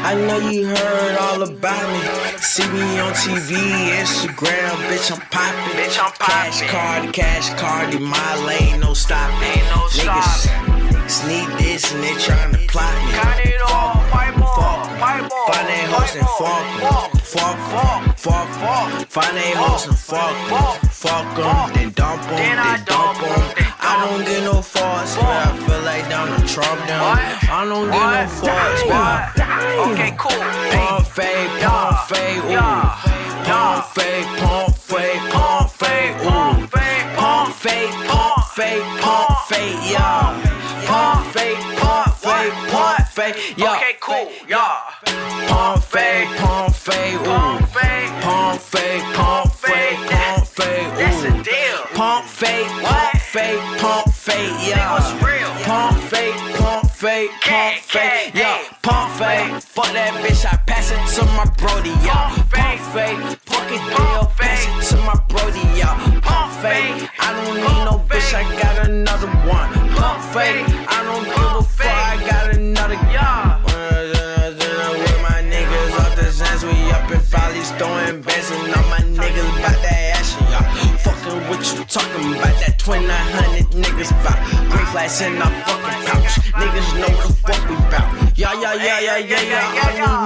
I know you heard all about me. See me on TV, Instagram, bitch, I'm poppin'. Cash card, in my lane, no stopping. Niggas sneak this and they tryna plot me. Got it all, fight ball. Find they hoes and fuck 'em. Find they hoes and fuck 'em. Then dump 'em. I don't get no fucks, but I feel like Donald Trump them. I don't get no fucks, but Okay, cool. pump fake, ooh. Pump fake, ooh. Pump fake, ooh. Pump fake, yeah. Pump fake, yeah. Okay, cool, yeah. Pump fake, ooh. Pump fake, ooh. That's a deal. Pump fake, yeah. What's real? Pump fake, yeah. Pump fake, fuck that bitch, I pass it to my brody, yeah. Pump fake, fuck it deal, pass it to my brody, yeah. Pump fake, I don't need no bitch, I got another one. Pump fake, I don't give a fuck, I got another, yeah. With my niggas off the Zans, we up in Follies, throwing bands, and all my niggas bout that action, y'all. Fucking what you talking about, that 2900 niggas bout. Green flags in our fucking pouch, niggas know what the fuck we bout. Yeah. All you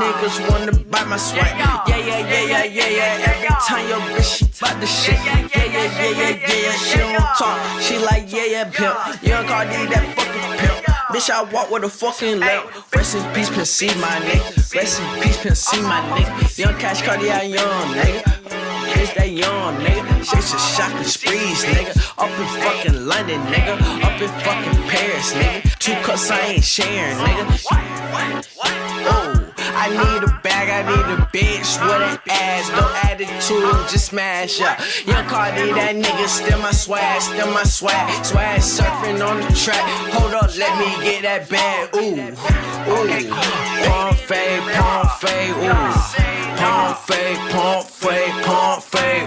niggas wanna buy my swag. Yeah. Every time your bitch, she bout the shit. Yeah. She don't talk, she like, pimp. Young Cardi, that fucking pimp. Bitch, I walk with a fucking limp. Rest in peace, Pimp C, my nigga. Rest in peace, Pimp C, my nigga. Young Cash Cardi, I young, nigga. Bitch, that young, nigga. Shakes and shopping sprees, nigga. Up in fucking London, nigga. Up in fucking Paris, nigga. 2 cups I ain't sharing, nigga. Oh, I need a bag, I need a bitch with an ass, no attitude, just smash up. Young Cardi, that nigga, still my swag. Swag surfing on the track. Hold up, let me get that bag. Ooh. Pump fake, ooh. Pump fake, ooh. Pump fake,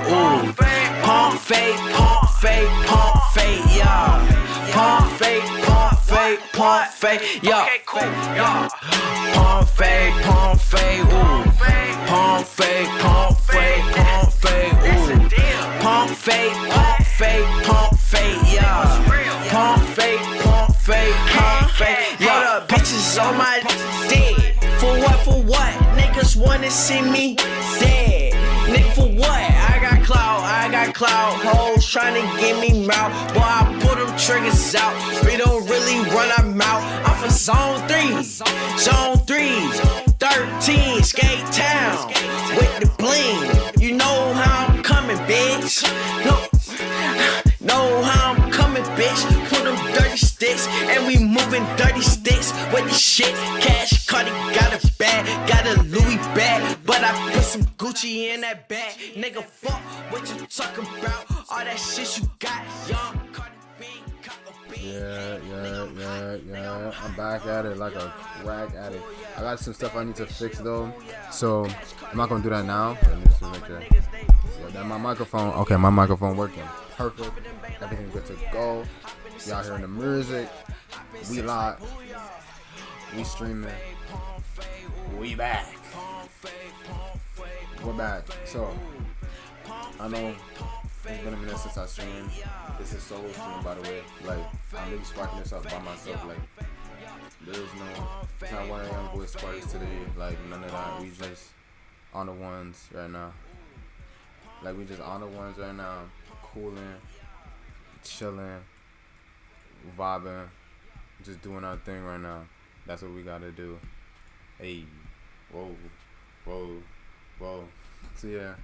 ooh. Pump fake, yeah. Pump fake, yeah. Okay, cool, yeah. Pump fake, ooh. Pump fake, ooh. Pump fake, yeah. Pump fake, yeah. Bitches on my dick. For what? Niggas wanna see me dead. Nigga, for what? I got clout. Hoes tryna get me mouth. Boy, I pull them triggers out. We don't really run our mouth. I'm for zone 3s, 13, skate town with the bling. You know how I'm coming, bitch. Know how I'm coming, bitch. Put them dirty sticks, and we moving dirty sticks with the shit. Cash Cardi got a bag, got a Louis bag, but I put some Gucci in that bag. Nigga, fuck what you talking about? All that shit you got, young Cardi B. Yeah. I'm back at it like a rag addict. I got some stuff I need to fix though, so I'm not gonna do that now. Let me just make sure. Yeah, my microphone working perfect. Everything good to go. Y'all hearing the music? We live. We streaming. We back. We're back. So I know it's been a minute since I streamed. This is solo stream, by the way. Like, I'm really sparking this up by myself. Like, it's not one of them voice parties today. Like, none of that. We just on the ones right now. Cooling, chilling, vibing, just doing our thing right now. That's what we gotta do. Hey, whoa. So yeah.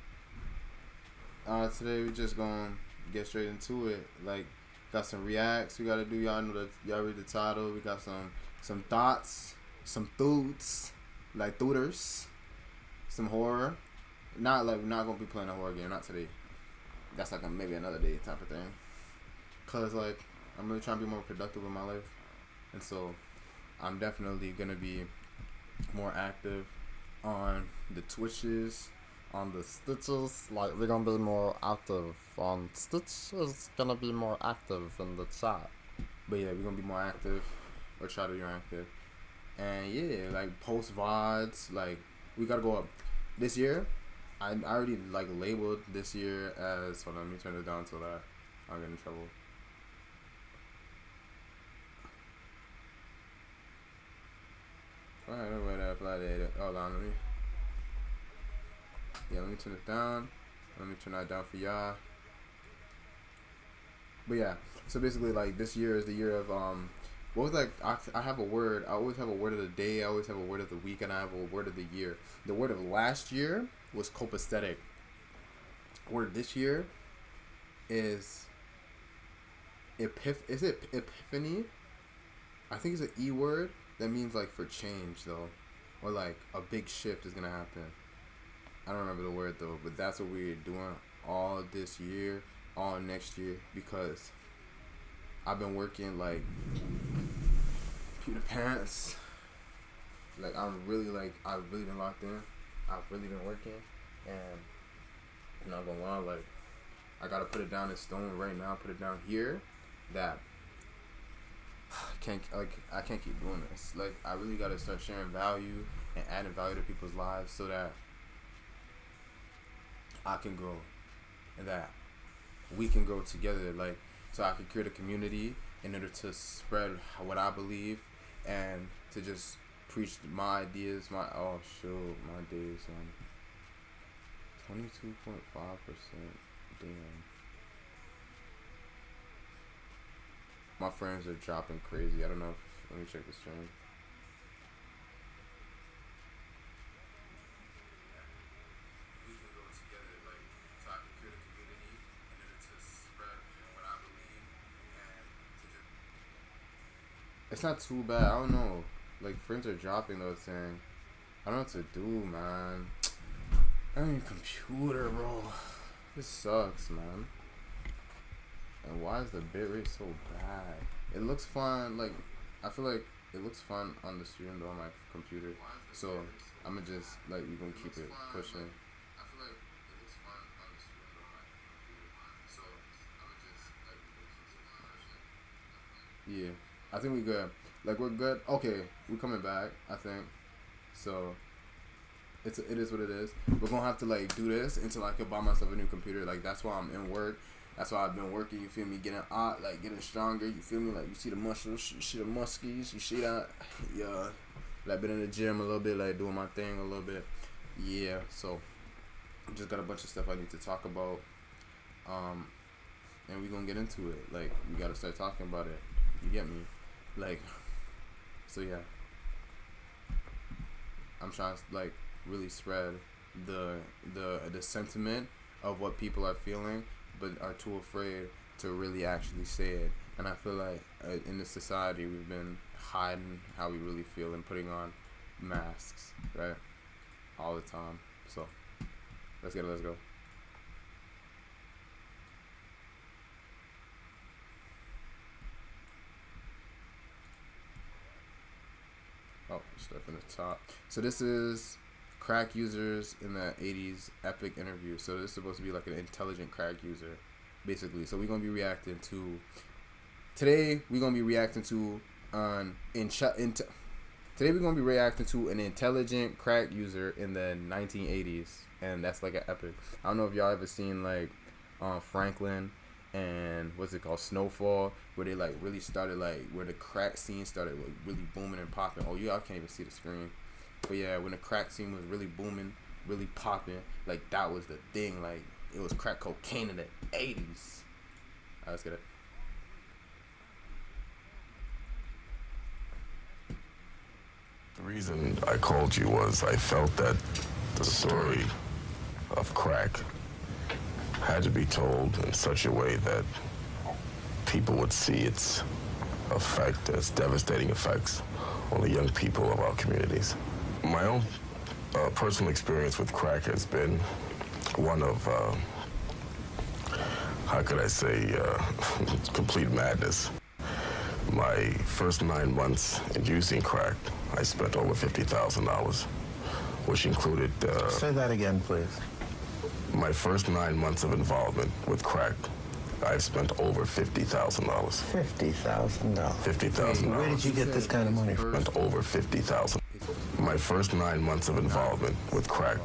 Today we just gonna get straight into it. Like, got some reacts we gotta do. Y'all know that. Y'all read the title. We got some thoughts, some thoots, like thooters, some horror. We're not gonna be playing a horror game. Not today. That's like maybe another day type of thing. Cause like I'm really trying to be more productive in my life, and so I'm definitely gonna be more active on the Twitches, on the Stitches. Like, we're gonna be more active on Stitch. Is gonna be more active in the chat. But yeah, we're gonna be more active, or try to be more active. And yeah, like post VODs, like we gotta go up. This year, I already like labeled this year as, hold on, let me turn it down so that I don't get in trouble. Alright, hold on, let me turn it down. Let me turn that down for y'all. But yeah, so basically, like, this year is the year of what was, like, I have a word. I always have a word of the day. I always have a word of the week, and I have a word of the year. The word of last year was copacetic. Word this year is is it epiphany? I think it's an E word that means, like, for change, though, or like a big shift is gonna happen. I don't remember the word though, but that's what we're doing all this year, all next year, because I've been working like Peter Pants. Like I've really been locked in. I've really been working, and I'm not gonna lie, like I gotta put it down in stone right now. Put it down here. That I can't keep doing this. Like I really gotta start sharing value and adding value to people's lives so that I can grow and that we can grow together. Like so I can create a community in order to spread what I believe and to just preach my ideas. My days 22.5%. Damn. My friends are dropping crazy. I don't know if, let me check the stream. We can go together, like, so I can create a community in order to spread what I believe and to just... It's not too bad. I don't know. Like, friends are dropping though, saying, I don't know what to do, man. I don't need a computer, bro. This sucks, man. And why is the bitrate so bad? It looks fun, like, I feel like it looks fun on the stream though on my computer. So, I'ma just, like, you gonna keep it pushing. I feel like it looks fun on the stream though on my computer. So, I'ma just, like, keep it pushing. Yeah, I think we good. Like, we're good. Okay, we're coming back, I think. So, it is what it is. We're gonna have to, like, do this until I can buy myself a new computer. Like, that's why I'm in work. That's why I've been working, you feel me, getting stronger, you feel me, like, you see the muscles, you see the muskies, you see that, yeah, like, been in the gym a little bit, like, doing my thing a little bit, yeah, so, just got a bunch of stuff I need to talk about, and we gonna get into it, like, we gotta start talking about it, you get me, like, so, yeah, I'm trying to, like, really spread the sentiment of what people are feeling, but are too afraid to really actually say it. And I feel like in this society we've been hiding how we really feel and putting on masks, right? All the time. So let's go. Oh, stuff in the top. So this is crack users in the 80's epic interview. So this is supposed to be like an intelligent crack user, basically. So we're gonna be reacting to today. We're gonna be reacting to today we're gonna be reacting to an intelligent crack user in the 1980s, and that's like an epic. I don't know if y'all ever seen like Franklin and what's it called, Snowfall, where they like really started like where the crack scene started like really booming and popping. Oh, y'all can't even see the screen. But yeah, when the crack scene was really booming, really popping, like that was the thing. Like it was crack cocaine in the 80s. Alright, let's get it. The reason I called you was I felt that the story of crack had to be told in such a way that people would see its effect, its devastating effects on the young people of our communities. My own personal experience with crack has been one of, how could I say, complete madness. My first 9 months in using crack, I spent over $50,000, which included... Say that again, please. My first 9 months of involvement with crack, I've spent over $50,000. $50,000. $50,000. Where did you get this kind of money from? Spent over $50,000. My first 9 months of involvement with crack,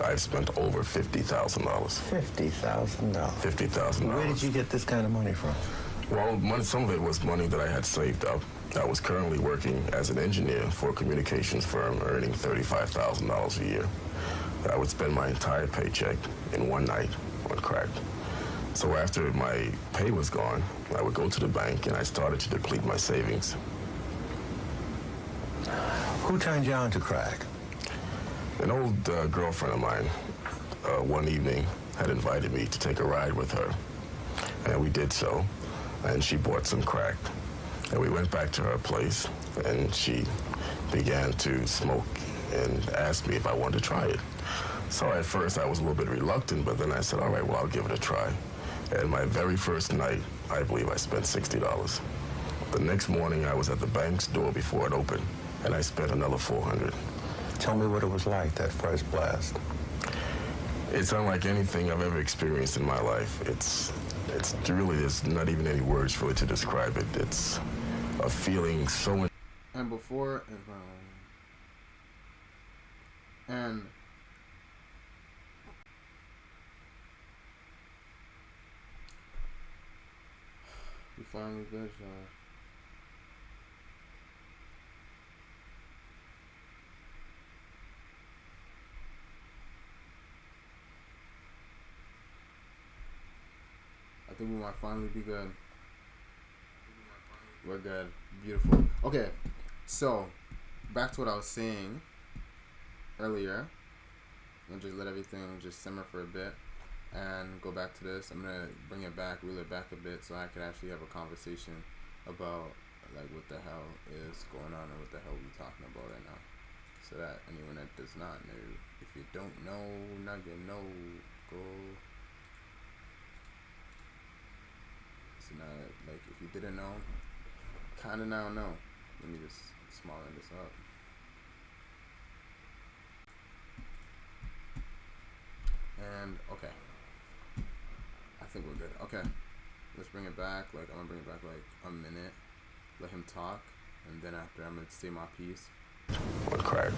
I've spent over $50,000. $50,000. $50,000. Where did you get this kind of money from? Well, some of it was money that I had saved up. I was currently working as an engineer for a communications firm, earning $35,000 a year. I would spend my entire paycheck in one night on crack. So after my pay was gone, I would go to the bank and I started to deplete my savings. Who turned you on to crack? An old girlfriend of mine, one evening, had invited me to take a ride with her. And we did so, and she bought some crack. And we went back to her place, and she began to smoke and asked me if I wanted to try it. So at first I was a little bit reluctant, but then I said, all right, well, I'll give it a try. And my very first night, I believe I spent $60. The next morning, I was at the bank's door before it opened, and I spent another $400. Tell me what it was like, that first blast. It's unlike anything I've ever experienced in my life. It's really, there's not even any words for it to describe it. It's a feeling so... And before... And... We finally good, y'all. I think we might finally be good. We're good. Beautiful. Okay, so back to what I was saying earlier. I'm gonna just let everything just simmer for a bit and go back to this. I'm gonna bring it back, reel it back a bit, so I could actually have a conversation about like what the hell is going on and what the hell we're talking about right now, so that anyone that does not know, if you don't know, now you know. Go. So now, like, if you didn't know, kind of now know. Let me just smaller this up. And okay, I think we're good. Okay, let's bring it back. Like, I'm gonna bring it back like a minute. Let him talk, and then after I'm gonna say my piece. On crack.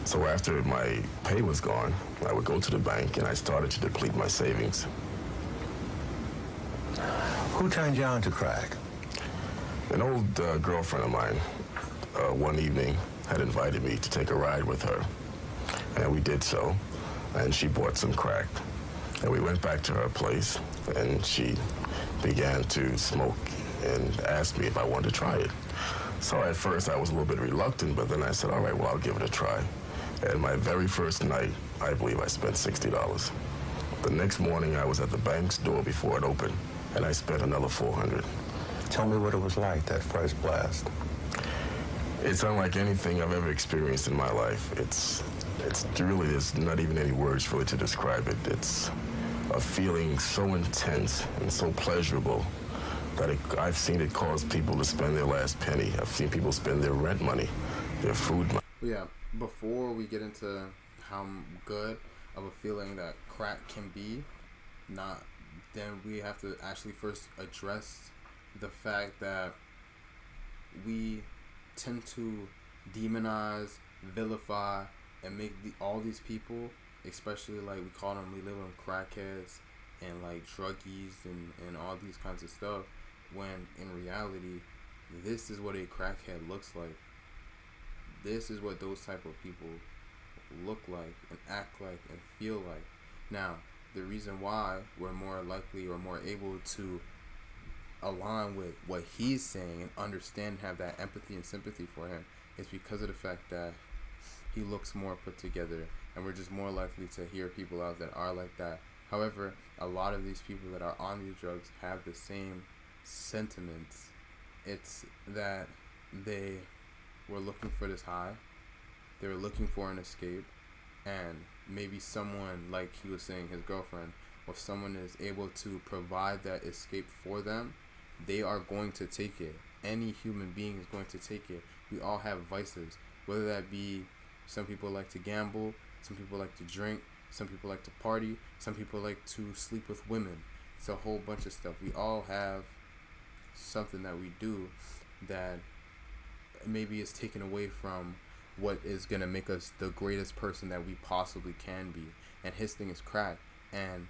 So after my pay was gone, I would go to the bank and I started to deplete my savings. Who turned you on to crack? An old girlfriend of mine, one evening, had invited me to take a ride with her. And we did so, and she bought some crack. And we went back to her place, and she began to smoke and asked me if I wanted to try it. So at first I was a little bit reluctant, but then I said, all right, well, I'll give it a try. And my very first night, I believe I spent $60. The next morning, I was at the bank's door before it opened, and I spent another $400. Tell me what it was like, that first blast. It's unlike anything I've ever experienced in my life. It's really, there's not even any words for it to describe it. It's a feeling so intense and so pleasurable that I've seen it cause people to spend their last penny. I've seen people spend their rent money, their food money. Yeah, before we get into how good of a feeling that crack can be, then we have to actually first address the fact that we tend to demonize, vilify, and make all these people, especially like we label them crackheads and like druggies and all these kinds of stuff, when in reality, this is what a crackhead looks like. This is what those type of people look like and act like and feel like. Now, the reason why we're more likely or more able to align with what he's saying and understand and have that empathy and sympathy for him is because of the fact that he looks more put together, and we're just more likely to hear people out that are like that. However, a lot of these people that are on these drugs have the same sentiments. It's that they were looking for this high, they were looking for an escape, and maybe someone, like he was saying, his girlfriend, or someone is able to provide that escape for them, they are going to take it. Any human being is going to take it. We all have vices, whether that be some people like to gamble, some people like to drink, some people like to party, some people like to sleep with women. it's a whole bunch of stuff. We all have something that we do that maybe is taken away from what is going to make us the greatest person that we possibly can be. And his thing is crack. And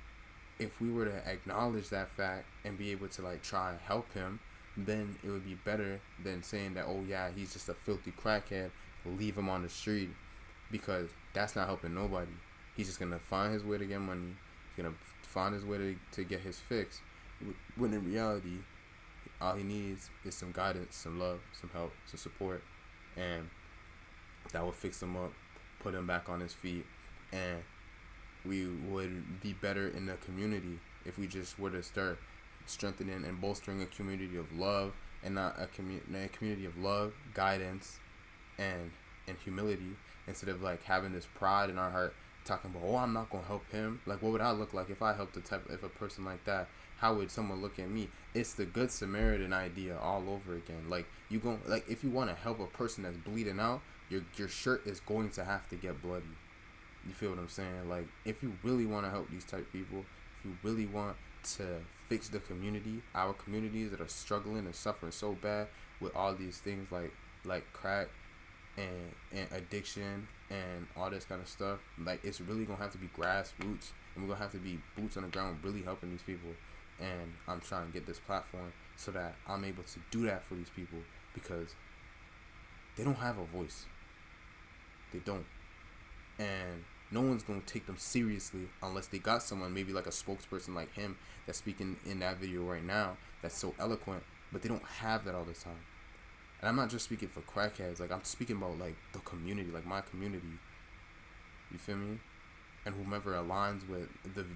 if we were to acknowledge that fact and be able to like try and help him, then it would be better than saying that, oh yeah, he's just a filthy crackhead, leave him on the street, because that's not helping nobody. He's just going to find his way to get money. He's going to find his way to get his fix, when in reality all he needs is some guidance, some love, some help, some support, and that will fix him up, put him back on his feet. And we would be better in the community if we just were to start strengthening and bolstering a community of love, and not a community of love, guidance, and humility, instead of like having this pride in our heart, talking about, oh, I'm not gonna help him. Like, what would I look like if I helped if a person like that? How would someone look at me? It's the Good Samaritan idea all over again. Like, if you want to help a person that's bleeding out, your shirt is going to have to get bloody. You feel what I'm saying? Like, if you really want to help these type people, if you really want to fix the community, our communities that are struggling and suffering so bad with all these things like crack and addiction and all this kind of stuff, like, it's really gonna have to be grassroots, and we're gonna have to be boots on the ground, really helping these people. And I'm trying to get this platform so that I'm able to do that for these people, because they don't have a voice. They don't. And no one's going to take them seriously unless they got someone, maybe like a spokesperson like him that's speaking in that video right now, that's so eloquent, but they don't have that all the time. And I'm not just speaking for crackheads. Like, I'm speaking about like the community, like my community. You feel me? And whomever aligns with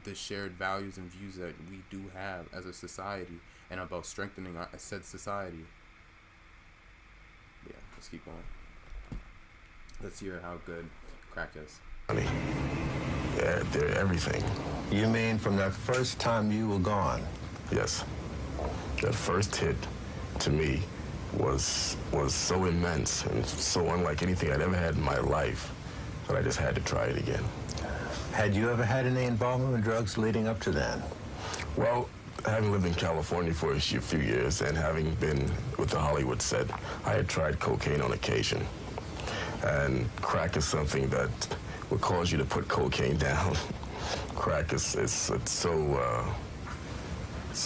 the shared values and views that we do have as a society, and about strengthening our said society. Yeah, let's keep going. Let's hear how good crack is. Yeah, they're everything. You mean from that first time you were gone? Yes. That first hit, to me, was so immense and so unlike anything I'd ever had in my life that I just had to try it again. Had you ever had any involvement with drugs leading up to then? Well, having lived in California for a few years and having been with the Hollywood set, I had tried cocaine on occasion. And crack is something that will cause you to put cocaine down. Crack is so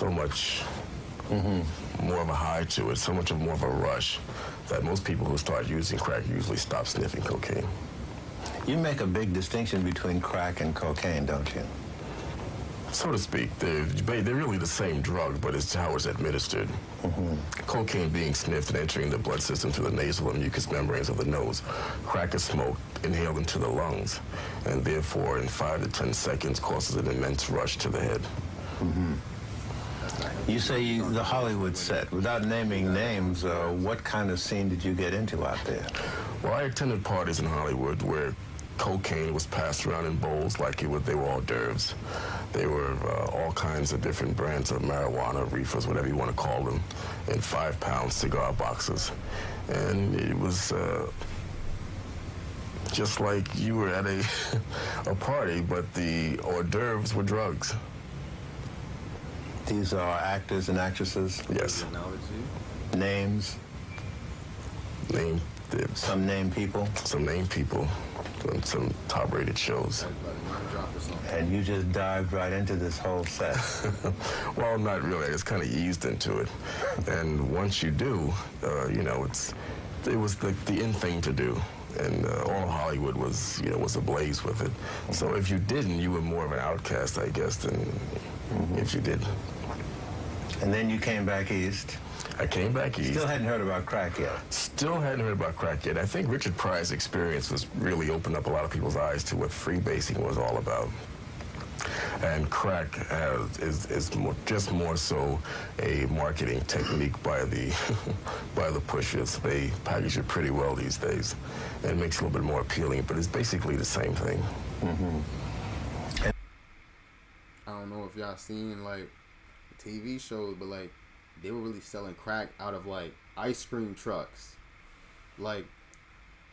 much more of a high to it, so much more of a rush, that most people who start using crack usually stop sniffing cocaine. You make a big distinction between crack and cocaine, don't you? So to speak, they're really the same drug, but it's how it's administered. Cocaine being sniffed and entering the blood system through the nasal and mucous membranes of the nose. Crack is smoked, inhaled into the lungs, and therefore in 5 to 10 seconds causes an immense rush to the head. You say the Hollywood set. Without naming names, what kind of scene did you get into out there? Well, I attended parties in Hollywood where cocaine was passed around in bowls like they were hors d'oeuvres. They were all kinds of different brands of marijuana, reefers, whatever you want to call them, in 5-pound cigar boxes. And it was just like you were at a party, but the hors d'oeuvres were drugs. These are actors and actresses? Yes. Names? Some named people? Some named people. Some top-rated shows. And you just dived right into this whole set. Well, not really. I just kind of eased into it. And once you do, it was the in thing to do. And all of Hollywood was ablaze with it. So if you didn't, you were more of an outcast, I guess, than if you did. And then you came back east. I came back east. Still hadn't heard about crack yet. Still hadn't heard about crack yet. I think Richard Pryor's experience was really opened up a lot of people's eyes to what freebasing was all about. And crack is more so a marketing technique by the pushers. They package it pretty well these days, and it makes it a little bit more appealing. But it's basically the same thing. I don't know if y'all seen like TV shows, but like they were really selling crack out of like ice cream trucks. Like,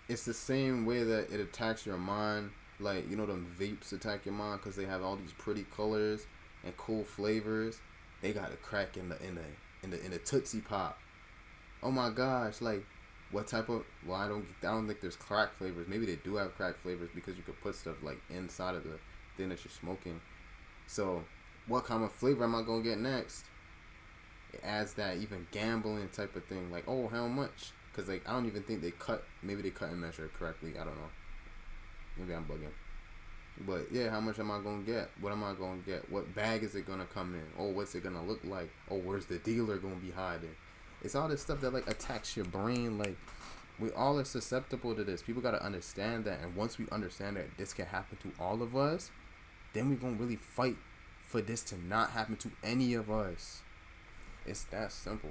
it's the same way that it attacks your mind. Like, them vapes attack your mind because they have all these pretty colors. and cool flavors. They got a crack in the Tootsie Pop. Oh my gosh, like what type of? Well, I don't think there's crack flavors. Maybe they do have crack flavors because you could put stuff like inside of the thing that you're smoking. So, what kind of flavor am I gonna get next? It adds that even gambling type of thing. Like, oh, how much? Because like I don't even think they cut. Maybe they cut and measure it correctly. I don't know. Maybe I'm bugging. But yeah, how much am I gonna get? What am I gonna get? What bag is it gonna come in? Oh, what's it gonna look like? Oh, where's the dealer gonna be hiding? It's all this stuff that like attacks your brain. Like we all are susceptible to this. People gotta understand that, and once we understand that this can happen to all of us, then we gonna really fight for this to not happen to any of us. It's that simple.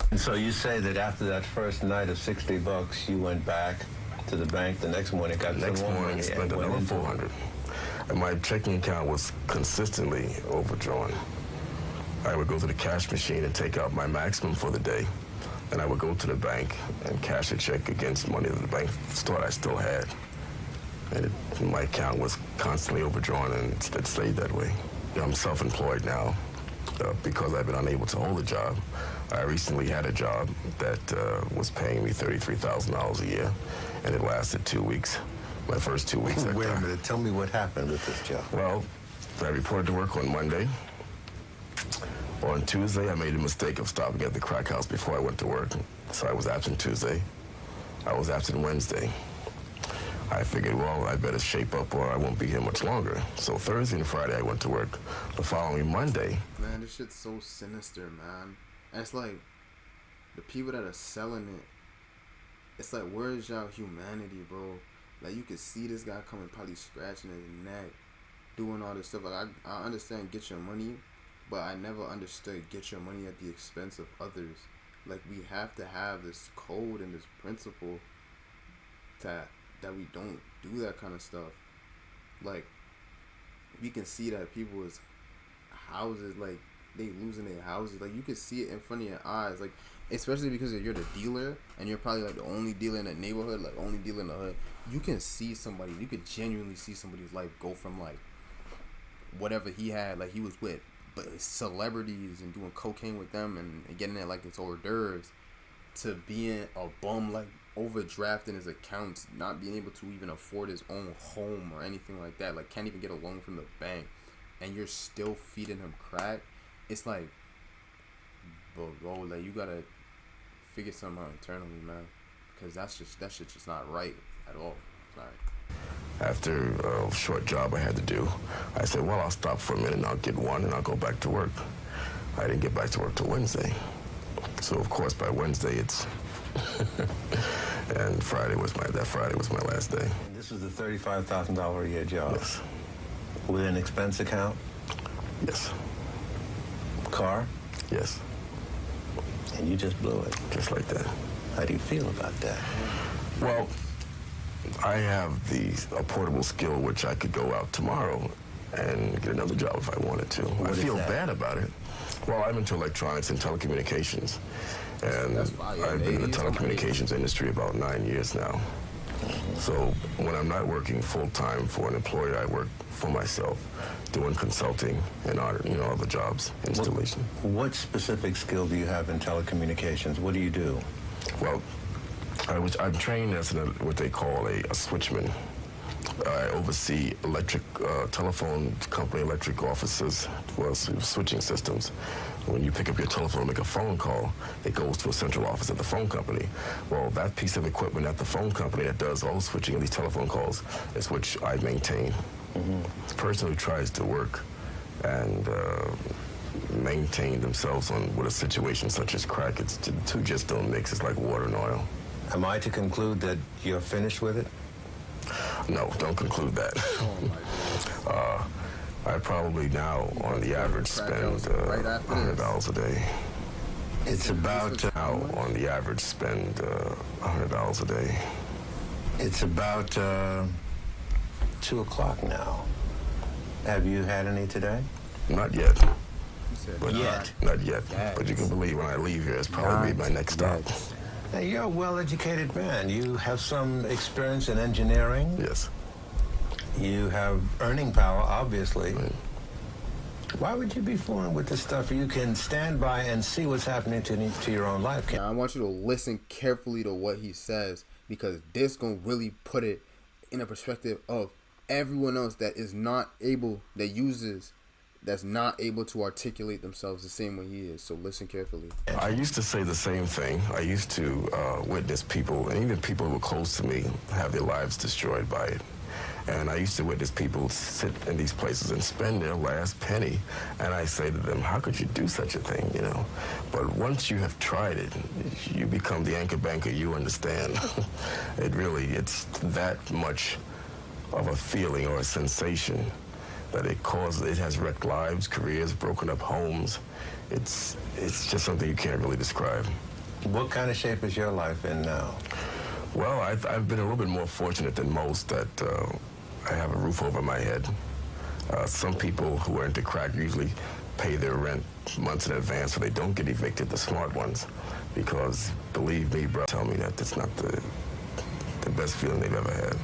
And so you say that after that first night of $60, you went back to the bank the next morning, got The next some more morning, money, spent and went another into $400. And my checking account was consistently overdrawn. I would go to the cash machine and take out my maximum for the day. And I would go to the bank and cash a check against money that the bank thought I still had. And my account was constantly overdrawn, and it stayed that way. I'm self-employed now because I've been unable to hold a job. I recently had a job that was paying me $33,000 a year, and it lasted 2 weeks. My first 2 weeks. Wait a minute. Tell me what happened with this job. Well, I reported to work on Monday. On Tuesday, I made a mistake of stopping at the crack house before I went to work. So I was absent Tuesday. I was absent Wednesday. I figured, well, I better shape up or I won't be here much longer. So Thursday and Friday, I went to work. The following Monday... Man, this shit's so sinister, man. And it's like, the people that are selling it, it's like, where's y'all humanity, bro? Like, you could see this guy coming, probably scratching his neck, doing all this stuff. Like, I understand get your money, but I never understood get your money at the expense of others. Like, we have to have this code and this principle that we don't do that kind of stuff. Like, we can see that people's houses, like, they losing their houses. Like, you can see it in front of your eyes. Like, especially because you're the dealer and you're probably like the only dealer in the neighborhood, like only dealer in the hood. You can see somebody, you could genuinely see somebody's life go from like whatever he had, like he was with celebrities and doing cocaine with them and getting it like it's hors d'oeuvres, to being a bum, like overdrafting his accounts, not being able to even afford his own home or anything like that, like can't even get a loan from the bank, and you're still feeding him crack. It's like, bro, like you gotta figure something out internally, man, because that shit's just not right at all. Sorry. After a short job I had to do, I said, well, I'll stop for a minute and I'll get one and I'll go back to work. I didn't get back to work till Wednesday. So, of course, by Wednesday, it's... and Friday was my last day. And this was the $35,000 a year job? Yes. With an expense account? Yes. Car? Yes. And you just blew it? Just like that. How do you feel about that? Well, I have a portable skill which I could go out tomorrow and get another job if I wanted to. I feel bad about it. Well, I'm into electronics and telecommunications, and I've been in the telecommunications industry about 9 years now. So when I'm not working full-time for an employer, I work for myself, doing consulting and other jobs, installation. What specific skill do you have in telecommunications? What do you do? Well, I'm trained as what they call a switchman. I oversee telephone company electric offices, well, switching systems. When you pick up your telephone and make a phone call, it goes to a central office at the phone company. Well, that piece of equipment at the phone company that does all the switching of these telephone calls is which I maintain. Mm-hmm. The person who tries to work and maintain themselves with a situation such as crack, the two just don't mix. It's like water and oil. Am I to conclude that you're finished with it? No, don't conclude that. Oh my God. I probably now, on the average, spend $100 a day. It's about... Now, on the average, spend $100 a day. It's about 2 o'clock now. Have you had any today? Not yet. But Not yet. But you can believe when I leave here, it's probably my next stop. Now, you're a well-educated man. You have some experience in engineering. Yes. You have earning power, obviously. Right. Why would you be fooling with this stuff? You can stand by and see what's happening to your own life. Now, I want you to listen carefully to what he says, because this gonna really put it in a perspective of everyone else that is not able, that's not able to articulate themselves the same way he is. So listen carefully. I used to say the same thing. I used to witness people, and even people who were close to me, have their lives destroyed by it. And I used to witness people sit in these places and spend their last penny. And I say to them, how could you do such a thing, you know? But once you have tried it, you become the anchor banker, you understand. It's that much of a feeling or a sensation that it has wrecked lives, careers, broken up homes. It's just something you can't really describe. What kind of shape is your life in now? Well, I've been a little bit more fortunate than most that I have a roof over my head. Some people who are into crack usually pay their rent months in advance so they don't get evicted, the smart ones, because believe me, bro, tell me that it's not the best feeling they've ever had.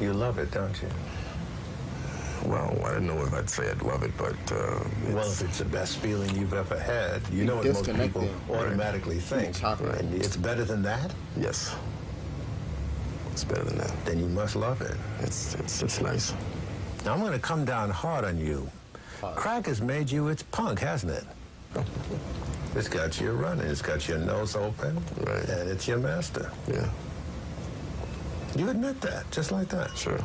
You love it, don't you? Well, I don't know if I'd say I'd love it, but well, if it's the best feeling you've ever had, you know what most people automatically think. And it's better than that? Yes. It's better than that. Then you must love it. It's nice. Now, I'm going to come down hard on you. Crack has made you its punk, hasn't it? It's got you running. It's got your nose open. Right. And it's your master. Yeah. You admit that, just like that. Sure.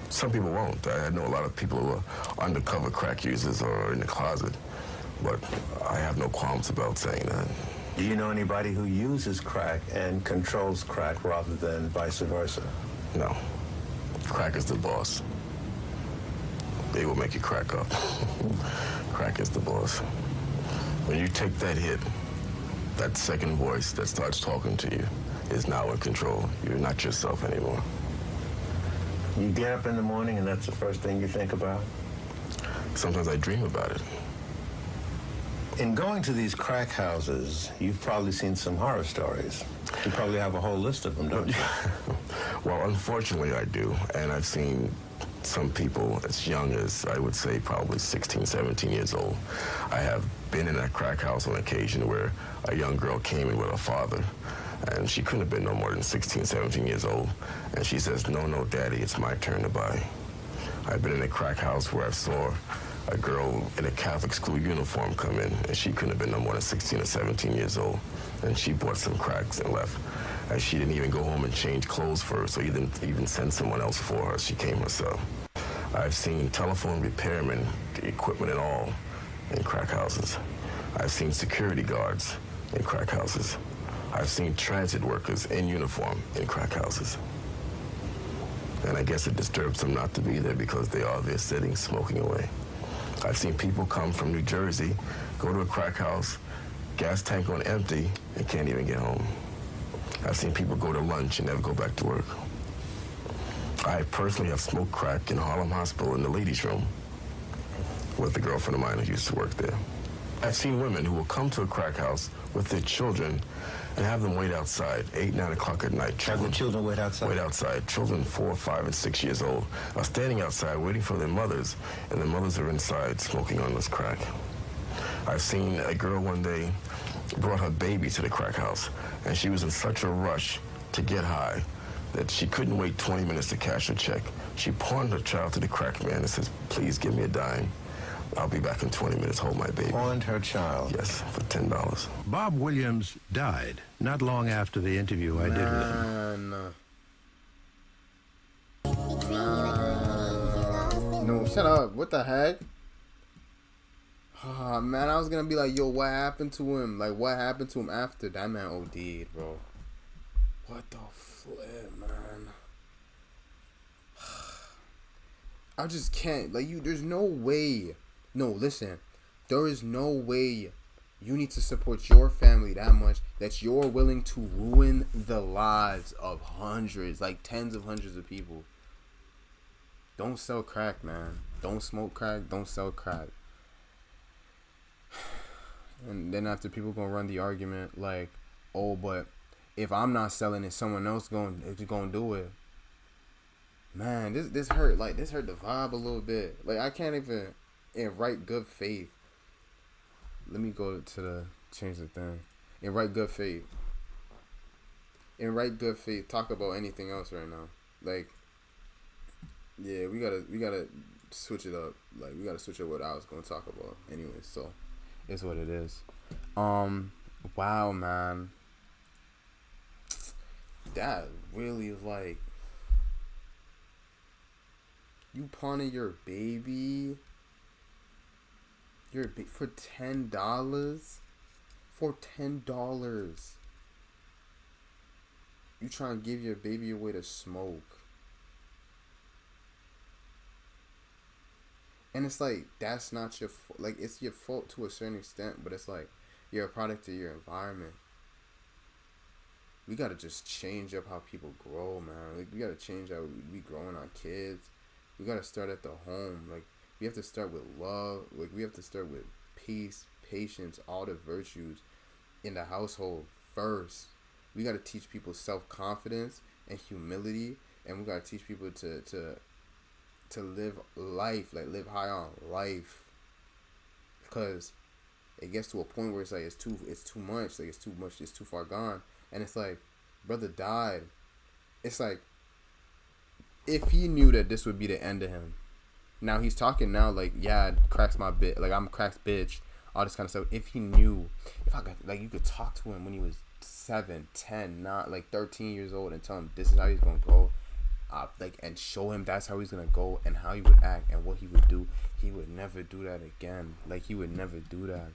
Some people won't. I know a lot of people who are undercover crack users or in the closet, but I have no qualms about saying that. Do you know anybody who uses crack and controls crack rather than vice versa? No. Crack is the boss. They will make you crack up. Crack is the boss. When you take that hit, that second voice that starts talking to you is now in control. You're not yourself anymore. You get up in the morning and that's the first thing you think about? Sometimes I dream about it. In going to these crack houses, you've probably seen some horror stories. You probably have a whole list of them, don't you? Well, unfortunately, I do. And I've seen some people as young as, I would say, probably 16, 17 years old. I have been in a crack house on occasion where a young girl came in with her father, and she couldn't have been no more than 16, 17 years old. And she says, no, Daddy, it's my turn to buy. I've been in a crack house where I saw a girl in a Catholic school uniform come in, and she couldn't have been no more than 16 or 17 years old. And she bought some cracks and left. And she didn't even go home and change clothes first, so he didn't even send someone else for her. She came herself. I've seen telephone repairmen, equipment and all, in crack houses. I've seen security guards in crack houses. I've seen transit workers in uniform in crack houses. And I guess it disturbs them not to be there because they are there sitting, smoking away. I've seen people come from New Jersey, go to a crack house, gas tank on empty, and can't even get home. I've seen people go to lunch and never go back to work. I personally have smoked crack in Harlem Hospital in the ladies' room with a girlfriend of mine who used to work there. I've seen women who will come to a crack house with their children and have them wait outside, 8, 9 o'clock at night. Have the children wait outside? Wait outside. Children 4, 5, and 6 years old are standing outside waiting for their mothers, and the mothers are inside smoking on this crack. I've seen a girl one day brought her baby to the crack house, and she was in such a rush to get high that she couldn't wait 20 minutes to cash her check. She pawned her child to the crack man and says, please give me a dime. I'll be back in 20 minutes, hold my baby. Pawned her child? Yes, for $10. Bob Williams died not long after the interview I did with him. No, shut up. What the heck? Oh, man, I was gonna be like, yo, what happened to him? Like, what happened to him after? That man OD'd, bro. What the flip, man? I just can't. Like, there's no way. No, listen. There is no way you need to support your family that much that you're willing to ruin the lives of hundreds, like tens of hundreds of people. Don't sell crack, man. Don't smoke crack. Don't sell crack. And then after, people gonna run the argument like, oh, but if I'm not selling it, someone else gonna do it. Man, this hurt. Like, this hurt the vibe a little bit. Like, I can't even. in right good faith. Let me go to the change the thing. In right good faith. In right good faith, talk about anything else right now. Like, yeah, we gotta switch it up. Like, we gotta switch up what I was gonna talk about. Anyway, so it's what it is. Wow, man. That really is like, you pawning your baby. For $10. For $10. You trying to give your baby away to smoke. And it's like, that's not your fault. Like, it's your fault to a certain extent, but it's like, you're a product of your environment. We gotta just change up how people grow, man. Like, we gotta change how we growing our kids. We gotta start at the home. Like, we have to start with love. Like, we have to start with peace, patience, all the virtues in the household first. We gotta teach people self-confidence and humility, and we gotta teach people to live life, like live high on life. Because it gets to a point where it's like it's too much, like it's too far gone, and it's like, brother died. It's like, if he knew that this would be the end of him. Now he's talking now like, yeah, crack's my bit, like I'm crack's bitch, all this kind of stuff. If he knew, if I got, like, you could talk to him when he was 7, 10, not like 13 years old, and tell him this is how he's gonna go, like, and show him that's how he's gonna go and how he would act and what he would do, he would never do that again. Like, he would never do that.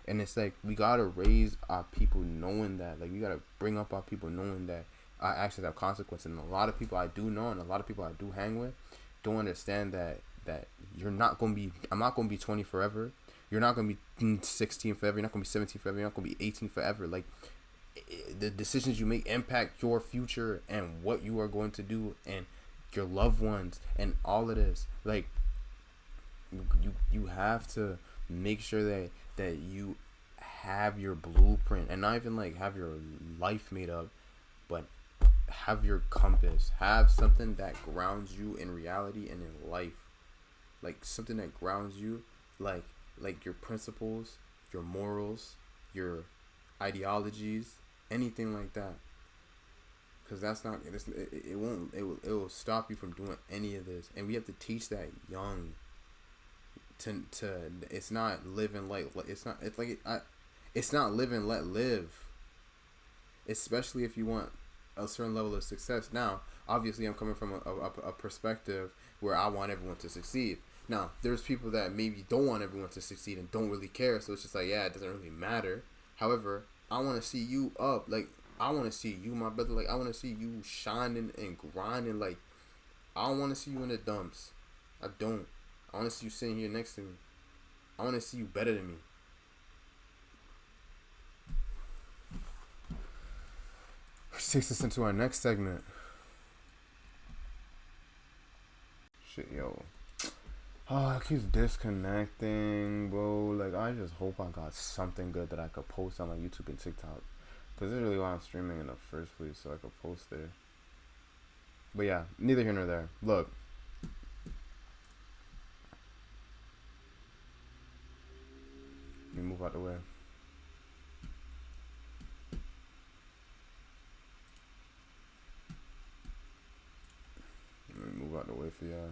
And it's like, we gotta raise our people knowing that. Like, we gotta bring up our people knowing that our actions have consequences. And a lot of people I do know, and a lot of people I do hang with, don't understand that you're not gonna be, I'm not gonna be 20 forever. You're not gonna be 16 forever. You're not gonna be 17 forever. You're not gonna be 18 forever. Like, the decisions you make impact your future and what you are going to do and your loved ones and all of this. Like, you have to make sure that you have your blueprint, and not even like have your life made up, but have your compass, have something that grounds you in reality and in life. Like, something that grounds you, like your principles, your morals, your ideologies, anything like that. Because that's not, it will stop you from doing any of this. And we have to teach that young. To it's not live and let, it's not live and let live. Especially if you want a certain level of success. Now, obviously, I'm coming from a perspective where I want everyone to succeed. Now, there's people that maybe don't want everyone to succeed and don't really care. So it's just like, yeah, it doesn't really matter. However, I want to see you up. Like, I want to see you, my brother. Like, I want to see you shining and grinding. Like, I don't want to see you in the dumps. I don't. I want to see you sitting here next to me. I want to see you better than me. Which takes us into our next segment. Shit, yo. Oh, it keeps disconnecting, bro. Like, I just hope I got something good that I could post on my YouTube and TikTok. Because this is really why I'm streaming in the first place, so I could post there. But yeah, neither here nor there. Look. Let me move out the way. Let me move out the way for y'all.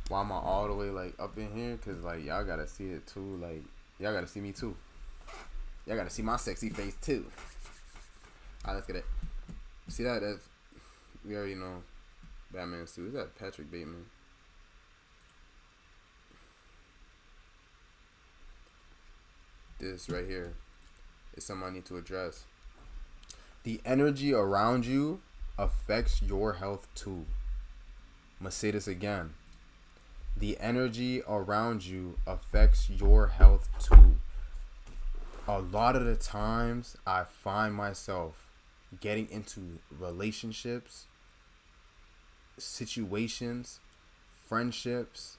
Why am I all the way, like, up in here? Because, like, y'all gotta see it too. Like, y'all gotta see me too. Y'all gotta see my sexy face too. Alright, let's get it. See that? That's, we already know Batman suit. Is that Patrick Bateman? This right here is something I need to address. The energy around you affects your health too. I'm gonna say this again. The energy around you affects your health too. a lot of the times I find myself getting into relationships, situations, friendships,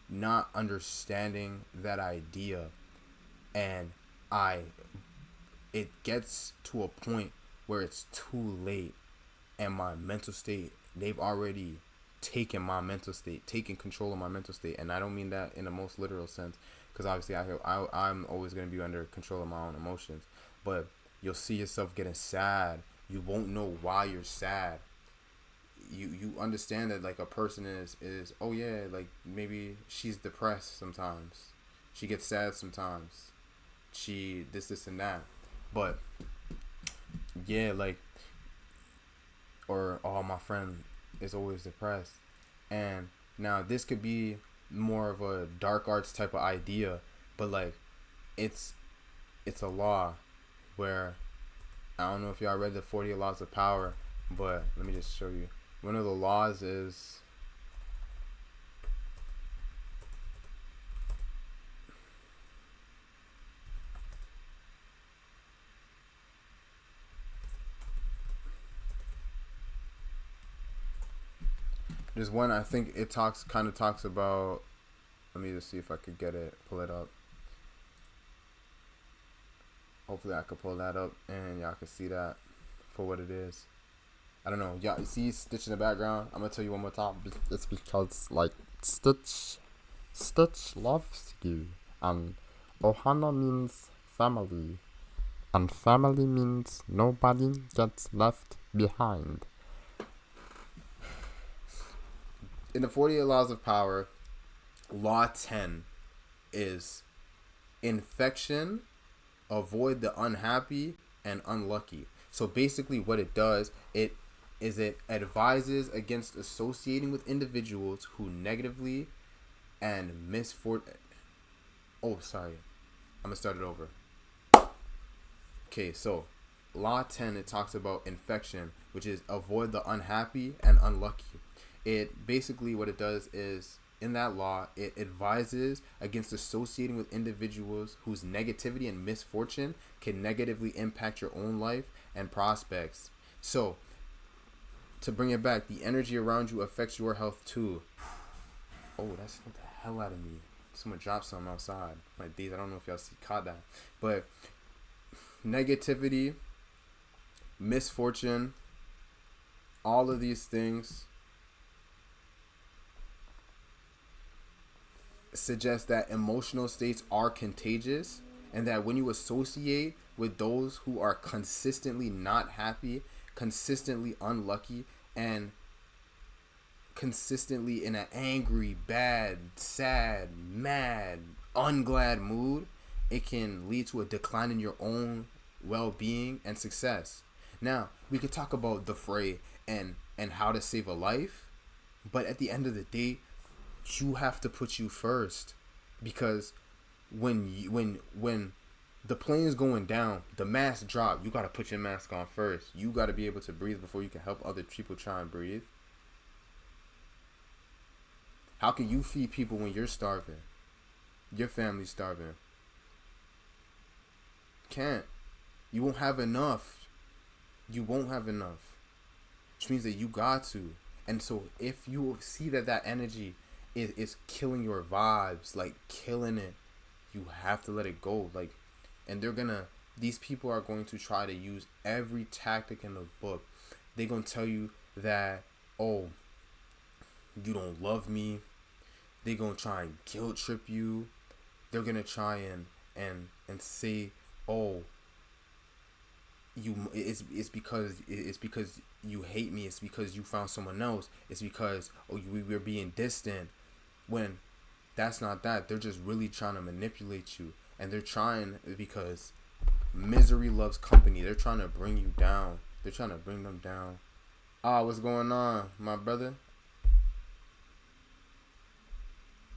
not understanding that idea, and it gets to a point where it's too late, and my mental state, they've already taken my mental state, taken control of my mental state. And I don't mean that in the most literal sense, because obviously I'm always going to be under control of my own emotions, but you'll see yourself getting sad. You won't know why you're sad. You understand that, like, a person is oh yeah, like, maybe she's depressed sometimes, she gets sad sometimes, she this and that, but yeah, like, or oh, my friend is always depressed. And now this could be more of a dark arts type of idea, but like, it's a law where, I don't know if y'all read the 40 Laws of Power, but let me just show you. One of the laws is, there's one, I think it kind of talks about, let me just see if I could pull it up. Hopefully I could pull that up and y'all can see that for what it is. I don't know. Y'all see Stitch in the background? I'm going to tell you one more time. It's because, like, Stitch loves you. And Ohana means family. And family means nobody gets left behind. In the 48 Laws of Power, Law 10 is infection, avoid the unhappy and unlucky. So basically what it does, it advises against associating with individuals who negatively and misfortune. Oh, sorry. I'm going to start it over. Okay, so Law 10, it talks about infection, which is avoid the unhappy and unlucky. It basically, what it does is, in that law, it advises against associating with individuals whose negativity and misfortune can negatively impact your own life and prospects. So, to bring it back, the energy around you affects your health too. Oh, that scared the hell out of me. Someone dropped something outside. My days, I don't know if y'all caught that. But negativity, misfortune, all of these things suggest that emotional states are contagious, and that when you associate with those who are consistently not happy, consistently unlucky, and consistently in an angry, bad, sad, mad, unglad mood, it can lead to a decline in your own well-being and success. Now, we could talk about the fray and how to save a life, but at the end of the day, you have to put you first, because when the plane is going down, the mask drop, you got to put your mask on first. You got to be able to breathe before you can help other people try and breathe. How can you feed people when you're starving? Your family's starving. Can't. You won't have enough. You won't have enough. Which means that you got to. And so if you see that energy is killing your vibes, like killing it, you have to let it go. Like, and these people are going to try to use every tactic in the book. They're going to tell you that, oh, you don't love me. They're going to try and guilt trip you. They're going to try and say, oh, it's because you hate me. It's because you found someone else. It's because, oh, we're being distant. When that's not that. They're just really trying to manipulate you. And they're trying, because misery loves company. They're trying to bring you down. They're trying to bring them down. What's going on, my brother?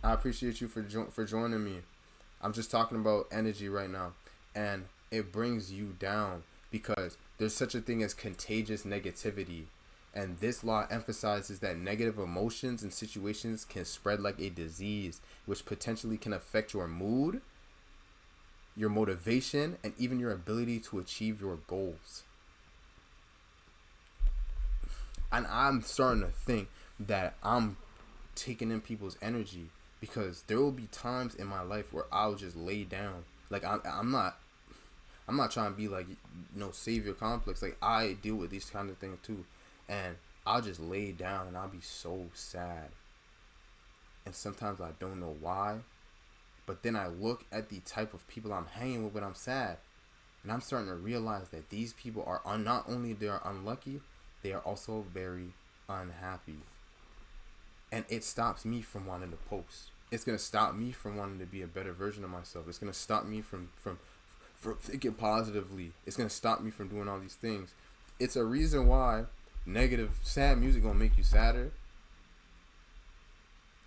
I appreciate you for joining me. I'm just talking about energy right now. And it brings you down because there's such a thing as contagious negativity. And this law emphasizes that negative emotions and situations can spread like a disease, which potentially can affect your mood, your motivation, and even your ability to achieve your goals. And I'm starting to think that I'm taking in people's energy, because there will be times in my life where I'll just lay down. Like I'm not trying to be like savior complex. Like I deal with these kind of things too, and I'll just lay down and I'll be so sad. And sometimes I don't know why, but then I look at the type of people I'm hanging with when I'm sad, and I'm starting to realize that these people are not only they're unlucky, they are also very unhappy. And it stops me from wanting to post. It's going to stop me from wanting to be a better version of myself. It's going to stop me from thinking positively. It's going to stop me from doing all these things. It's a reason why negative, sad music going to make you sadder.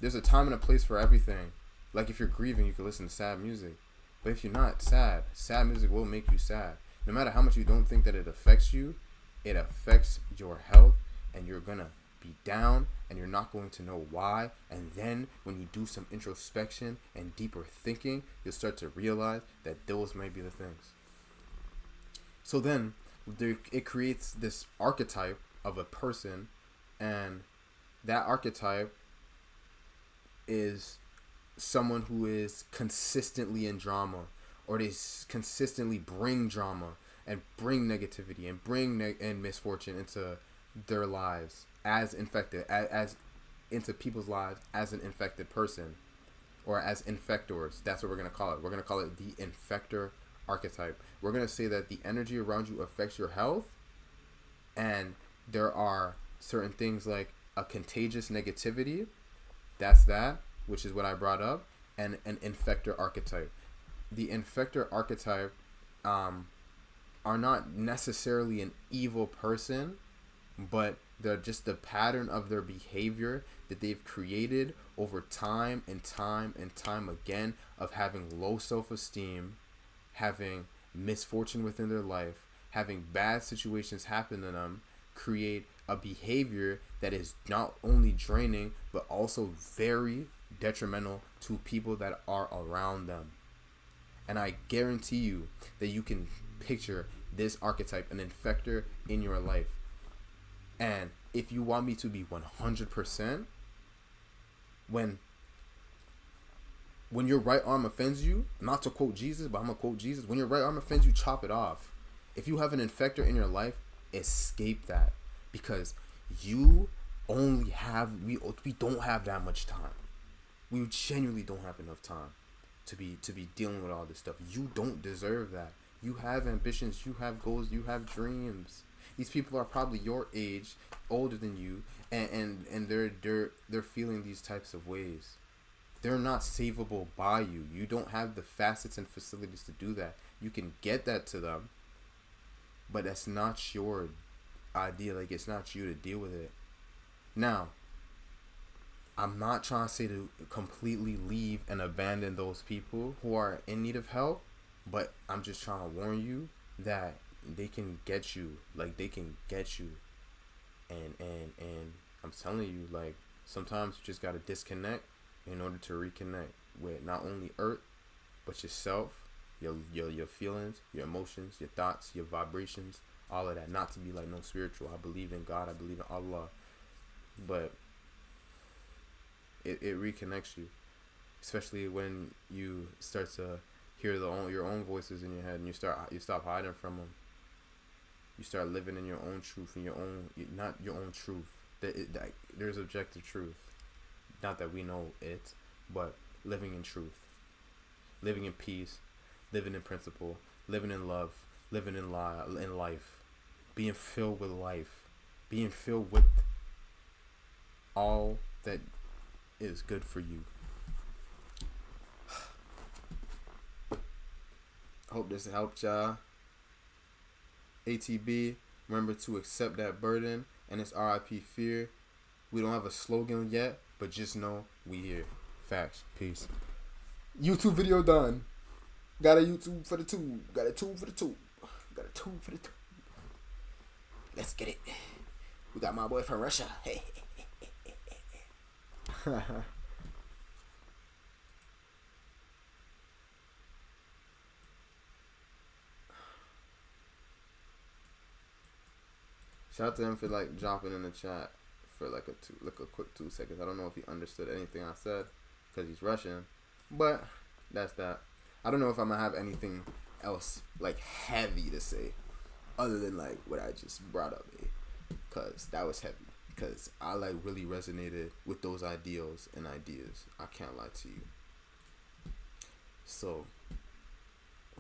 There's a time and a place for everything. Like if you're grieving, you can listen to sad music. But if you're not sad music will make you sad. No matter how much you don't think that it affects you, it affects your health, and you're going to be down, and you're not going to know why. And then when you do some introspection and deeper thinking, you'll start to realize that those might be the things. So then it creates this archetype of a person, and that archetype is someone who is consistently in drama, or they consistently bring drama and bring negativity and bring and misfortune into their lives as infected, as into people's lives as an infected person, or as infectors. That's what we're going to call it. We're going to call it the infector archetype. We're going to say that the energy around you affects your health, and there are certain things like a contagious negativity. That's that, which is what I brought up, and an infector archetype. The infector archetype are not necessarily an evil person, but they're just the pattern of their behavior that they've created over time and time and time again, of having low self-esteem, having misfortune within their life, having bad situations happen to them, create a behavior that is not only draining but also very detrimental to people that are around them. And I guarantee you that you can picture this archetype, an infector, in your life. And if you want me to be 100%, when your right arm offends you, not to quote Jesus, but I'm going to quote Jesus, when your right arm offends you, chop it off. If you have an infector in your life, escape that, because you only have, we don't have that much time. We genuinely don't have enough time to be dealing with all this stuff. You don't deserve that. You have ambitions, you have goals, you have dreams. These people are probably your age, older than you, and they're feeling these types of ways. They're not savable by you. You don't have the facets and facilities to do that. You can get that to them, but that's not your idea. Like, it's not you to deal with it. Now, I'm not trying to say to completely leave and abandon those people who are in need of help, but I'm just trying to warn you that they can get you. Like, they can get you. And I'm telling you, like, sometimes you just got to disconnect in order to reconnect with not only earth, but yourself, your feelings, your emotions, your thoughts, your vibrations, all of that. Not to be like no spiritual. I believe in God. I believe in Allah. But it reconnects you, especially when you start to hear your own voices in your head, and you stop hiding from them. You start living in your own truth, in your own, not your own truth. There's objective truth, not that we know it, but living in truth, living in peace, living in principle, living in love, living in life, being filled with life, being filled with all that is good for you. Hope this helped y'all. ATB, remember to accept that burden, and it's RIP fear. We don't have a slogan yet, but just know we here. Facts. Peace. YouTube video done. Got a YouTube for the tube. Got a tube for the tube. Got a tube for the tube. Let's get it. We got my boy from Russia. Hey. Shout out to him for like dropping in the chat for like a quick 2 seconds. I don't know if he understood anything I said because he's Russian, but that's that. I don't know if I'm gonna have anything else like heavy to say other than like what I just brought up, because that was heavy. Because I like really resonated with those ideals and ideas. I can't lie to you. So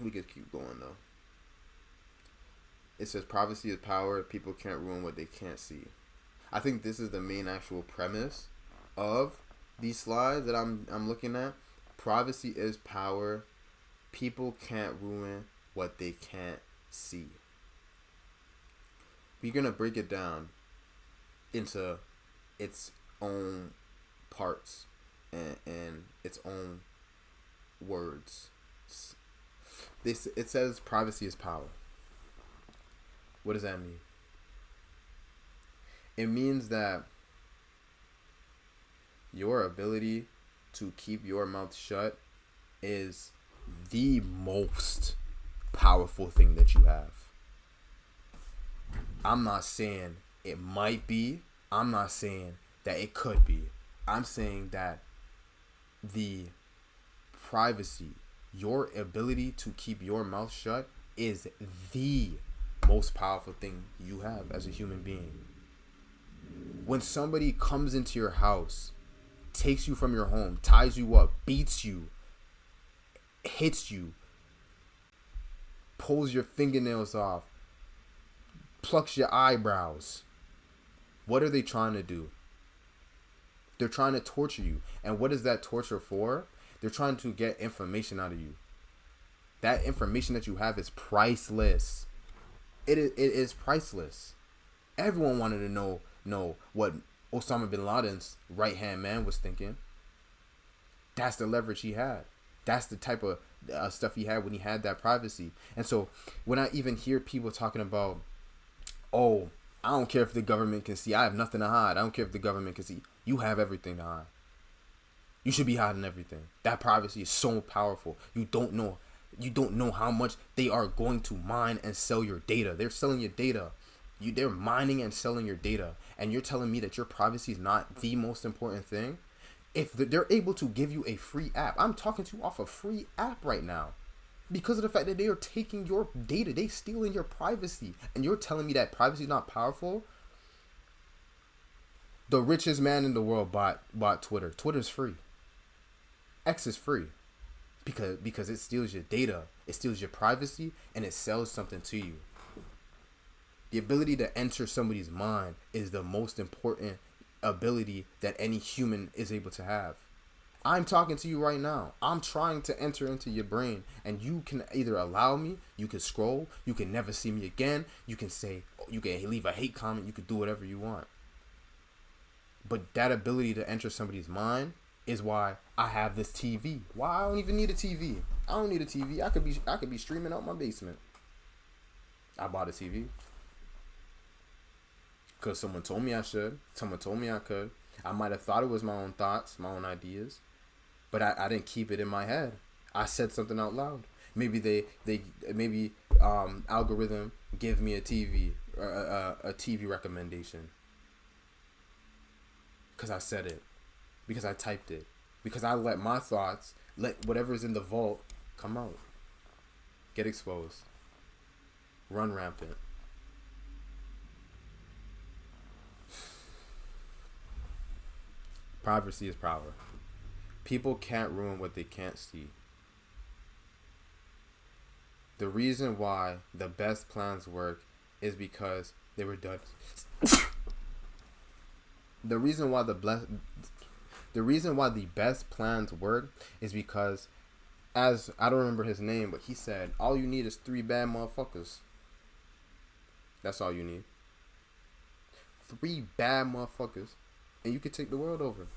we could keep going though. It says privacy is power. People can't ruin what they can't see. I think this is the main actual premise of these slides that I'm looking at. Privacy is power. People can't ruin what they can't see. We're gonna break it down into its own parts and its own words. It says privacy is power. What does that mean? It means that your ability to keep your mouth shut is the most powerful thing that you have. I'm not saying it might be. I'm not saying that it could be. I'm saying that the privacy, your ability to keep your mouth shut is the most powerful thing you have as a human being. When somebody comes into your house, takes you from your home, ties you up, beats you, hits you, pulls your fingernails off, plucks your eyebrows, what are they trying to do? They're trying to torture you. And what is that torture for? They're trying to get information out of you. That information that you have is priceless. It is priceless. Everyone wanted to know what Osama bin Laden's right-hand man was thinking. That's the leverage he had. That's the type of stuff he had when he had that privacy. And so when I even hear people talking about, oh, I don't care if the government can see. I have nothing to hide. I don't care if the government can see. You have everything to hide. You should be hiding everything. That privacy is so powerful. You don't know how much they are going to mine and sell your data. They're selling your data. They're mining and selling your data. And you're telling me that your privacy is not the most important thing? If they're able to give you a free app, I'm talking to you off a free app right now. Because of the fact that they are taking your data, they stealing your privacy, and you're telling me that privacy is not powerful. The richest man in the world bought Twitter. Twitter's free. X is free, because it steals your data, it steals your privacy, and it sells something to you. The ability to enter somebody's mind is the most important ability that any human is able to have. I'm talking to you right now. I'm trying to enter into your brain, and you can either allow me, you can scroll, you can never see me again, you can say, you can leave a hate comment, you can do whatever you want. But that ability to enter somebody's mind is why I have this TV. Why I don't even need a TV. I don't need a TV. I could be streaming out my basement. I bought a TV because someone told me I should. Someone told me I could. I might have thought it was my own thoughts, my own ideas, but I didn't keep it in my head. I said something out loud. Maybe algorithm give me a TV or a TV recommendation because I said it, because I typed it, because I let my thoughts, let whatever's in the vault come out, get exposed, run rampant. Privacy is power. People can't ruin what they can't see. The reason why the best plans work is because they were done. The reason why the best plans work is because, as I don't remember his name, but he said, all you need is 3 bad motherfuckers. That's all you need. 3 bad motherfuckers, and you can take the world over.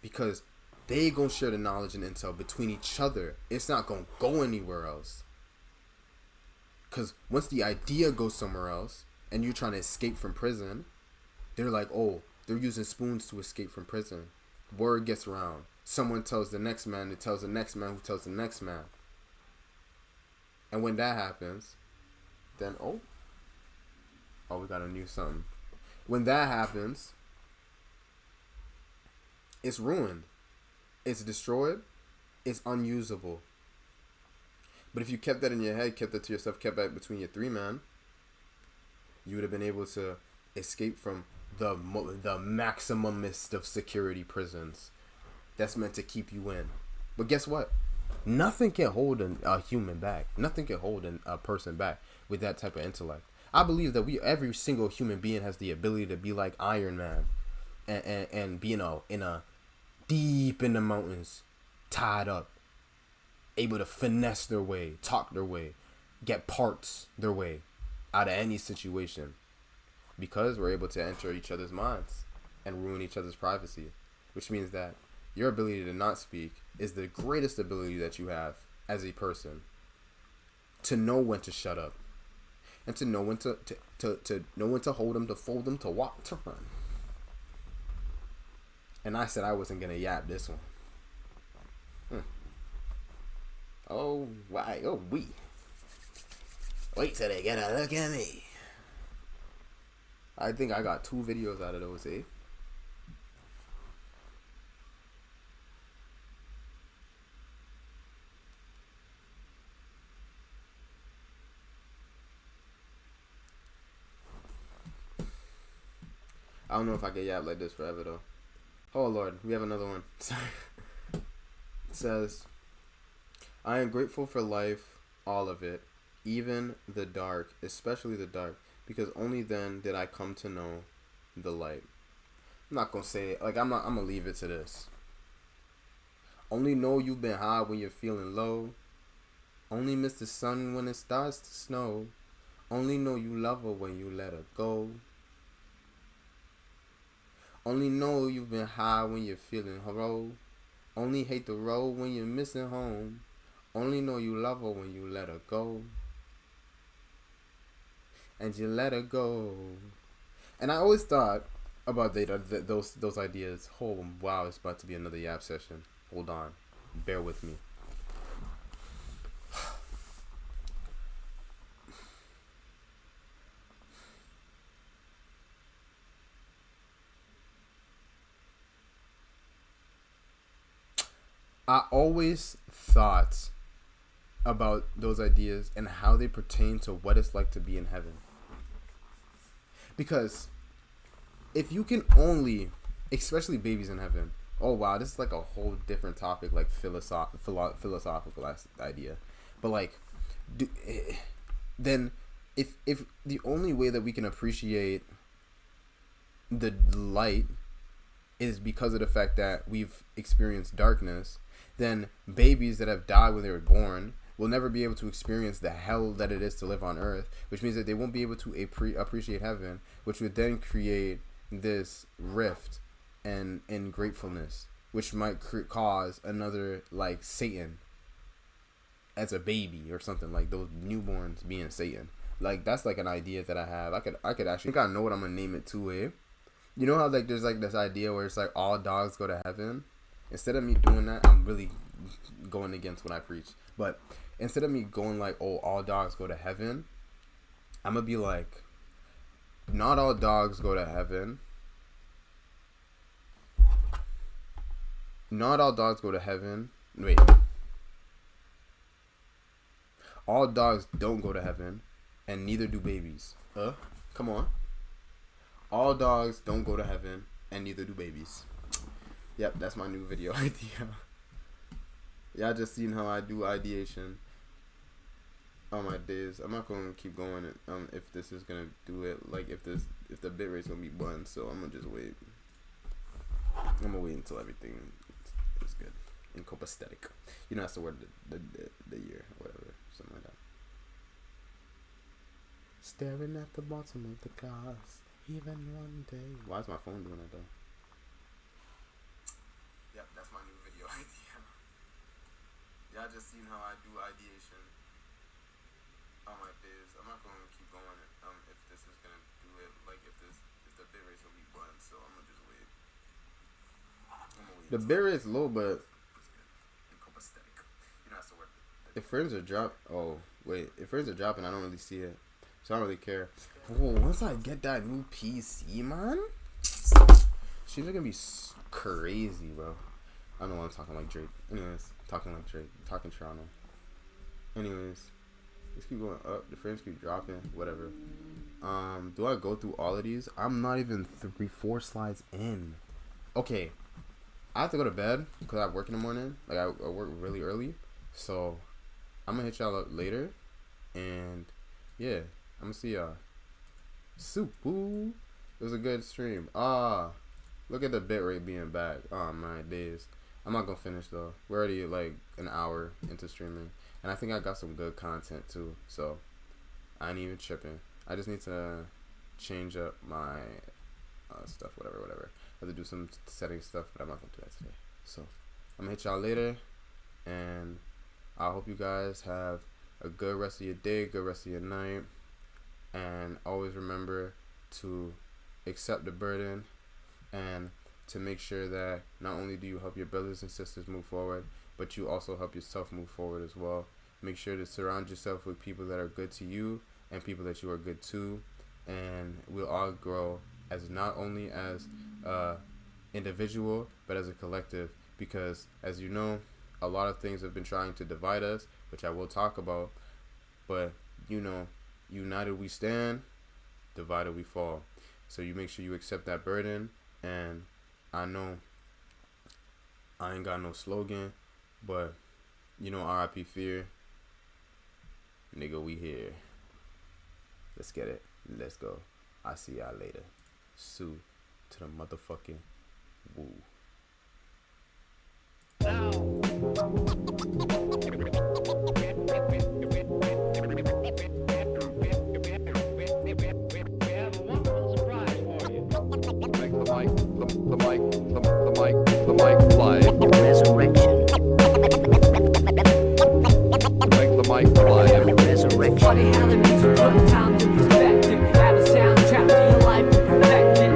Because they gonna share the knowledge and intel between each other. It's not gonna go anywhere else. Because once the idea goes somewhere else, and you're trying to escape from prison, they're like, oh, they're using spoons to escape from prison. Word gets around. Someone tells the next man, it tells the next man, who tells the next man. And when that happens, then, oh, Oh, we gotta do something. When that happens, it's ruined. It's destroyed. It's unusable. But if you kept that in your head, kept that to yourself, kept that between your three man, you would have been able to escape from the maximumist of security prisons that's meant to keep you in. But guess what? Nothing can hold a human back. Nothing can hold a person back with that type of intellect. I believe that every single human being has the ability to be like Iron Man and be in a deep in the mountains, tied up, able to finesse their way, talk their way, get parts their way out of any situation, because we're able to enter each other's minds and ruin each other's privacy, which means that your ability to not speak is the greatest ability that you have as a person, to know when to shut up and to know when to know when to hold them, to fold them, to walk, to run. And I said I wasn't gonna yap this one. Oh, why? Oh, we. Wait till they get a look at me. I think I got 2 videos out of those, eh? I don't know if I can yap like this forever, though. Oh, Lord. We have another one. Sorry. It says, I am grateful for life, all of it, even the dark, especially the dark, because only then did I come to know the light. I'm not going to say it. Like, I'm going to leave it to this. Only know you've been high when you're feeling low. Only miss the sun when it starts to snow. Only know you love her when you let her go. Only know you've been high when you're feeling low. Only hate the road when you're missing home. Only know you love her when you let her go. And you let her go. And I always thought about those ideas. Oh, wow, it's about to be another yap session. Hold on. Bear with me. I always thought about those ideas and how they pertain to what it's like to be in heaven. Because if you can only, especially babies in heaven, oh wow, this is like a whole different topic, like philosophical idea. But like, then if the only way that we can appreciate the light is because of the fact that we've experienced darkness, then babies that have died when they were born will never be able to experience the hell that it is to live on earth, which means that they won't be able to appreciate heaven, which would then create this rift and gratefulness, which might cause another, like, Satan as a baby or something, like those newborns being Satan. Like, that's like an idea that I have. I could actually, I think I know what I'm gonna name it too, eh? You know how, like, there's like this idea where it's like all dogs go to heaven? Instead of me doing that, I'm really going against what I preach. But instead of me going like, oh, all dogs go to heaven, I'm going to be like, not all dogs go to heaven. Not all dogs go to heaven. Wait. All dogs don't go to heaven, and neither do babies. Come on. All dogs don't go to heaven, and neither do babies. Yep, that's my new video idea. Y'all just seen how I do ideation on my days. I'm not gonna keep going if this is gonna do it, like if the bit rate's gonna be 1, so I'm gonna just wait. I'm gonna wait until everything is good. And copacetic. You know that's the word, the year or whatever, something like that. Staring at the bottom of the glass, even one day. Why is my phone doing that though? Yep, that's my new video idea. Y'all just seen how I do ideation on my biz. I'm not gonna keep going if this is gonna do it, like if the bit rate's gonna be 1, so I'm gonna just wait. The bit rate's low, but if frames are dropping, I don't really see it. So I don't really care. Whoa, once I get that new PC, man, she's gonna be crazy, bro. I don't know why I'm talking like Drake. Anyways, talking like Drake. Talking Toronto. Anyways, let's keep going up. The frames keep dropping. Whatever. Do I go through all of these? I'm not even 4 slides in. Okay. I have to go to bed because I work in the morning. Like, I work really early. So, I'm going to hit y'all up later. And, yeah. I'm going to see y'all. Super. It was a good stream. Look at the bitrate being back. Oh, my days. I'm not going to finish, though. We're already, like, an hour into streaming. And I think I got some good content, too. So, I ain't even tripping. I just need to change up my stuff, whatever. I have to do some setting stuff, but I'm not going to do that today. So, I'm going to hit y'all later. And I hope you guys have a good rest of your day, good rest of your night. And always remember to accept the burden and to make sure that not only do you help your brothers and sisters move forward, but you also help yourself move forward as well. Make sure to surround yourself with people that are good to you and people that you are good to, and we'll all grow as not only as individual but as a collective, because as you know, a lot of things have been trying to divide us, which I will talk about, but you know, united we stand, divided we fall. So you make sure you accept that burden. And I know I ain't got no slogan, but you know, RIP Fear, nigga, we here. Let's get it. Let's go. I see y'all later. Sue to the motherfucking woo. The mic fly. Resurrection. Make the mic fly. Resurrection. Funny how the music put time to perspective. Add a soundtrack to your life and perfect it.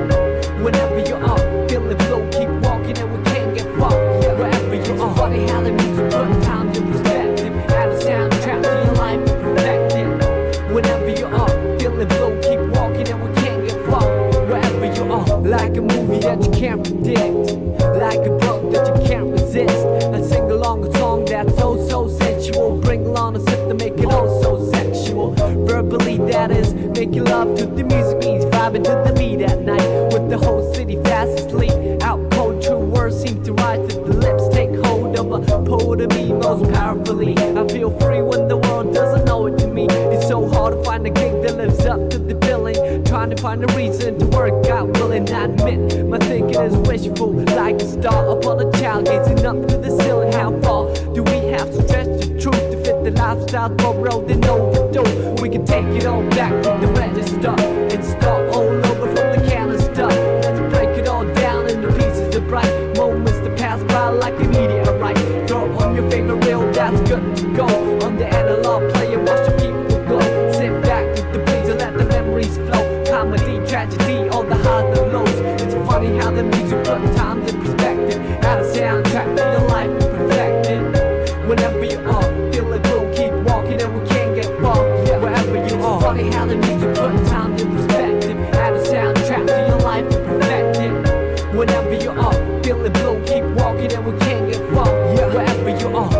Whenever you're up, feeling low, keep walking and we can't get fucked. Wherever you are. Funny how the music put time to perspective. Add a soundtrack to your life and perfect it. Whenever you're up, feeling low, keep walking and we can't get fucked. Wherever you are. Like a movie that you can't predict. Like a book that you can't resist. And sing along a song that's so sensual. Bring along a sip to make it all so sexual. Verbally, that is making love to the music means vibing to the beat at night. With the whole city fast asleep. Out cold, true words seem to rise to the lips. Take hold of a poet of me most powerfully. I feel free when the world doesn't know it to me. It's so hard to find a gig that lives up to the billing. Trying to find a reason to work out, willing I admit my thinking is wishful. Like a star upon a child gazing up to the ceiling. How far do we have to stretch the truth to fit the lifestyle borrowed and overdue? We can take it all back to the register and start all over from the canister. Let's break it all down into pieces of bright moments that pass by like a meteorite. Throw on your favorite reel, that's good to go. On the analog player, watch the people go. Sit back with the breeze and let the memories flow. Comedy, tragedy, all the highs and lows. It's funny how the music put times in perspective. Add a soundtrack to your life and perfect it. Whenever you are, feel it will keep walking and we can't get far. Wherever you are. It's funny how the music put times in perspective. Add a soundtrack to your life and perfect it. Whenever you are, feel it will keep walking and we can't get far. Wherever you are.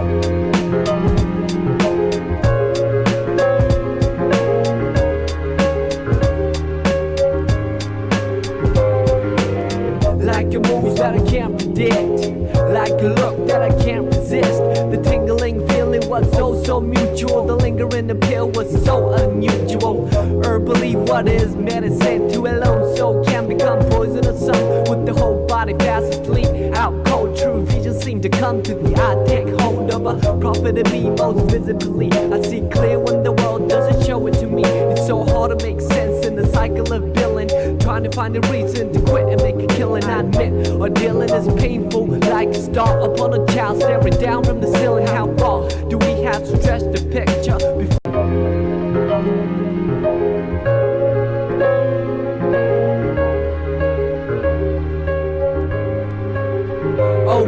Like a move that I can't predict. Like a look that I can't resist. The tingling feeling was so mutual. The lingering appeal was so unusual. Herbally, what is medicine to a lone soul can become poisonous. Some with the whole body fast asleep. Out cold, true vision seem to come to the eye. Take hold of a prophet of me most visibly. I see clear when the world doesn't show it to me. It's so hard to make sense in the cycle of billing. Trying to find a reason to quit and make a killing. I admit, or dealing is painful. Like a star upon a child staring down from the ceiling. How far do we have to stretch the picture before?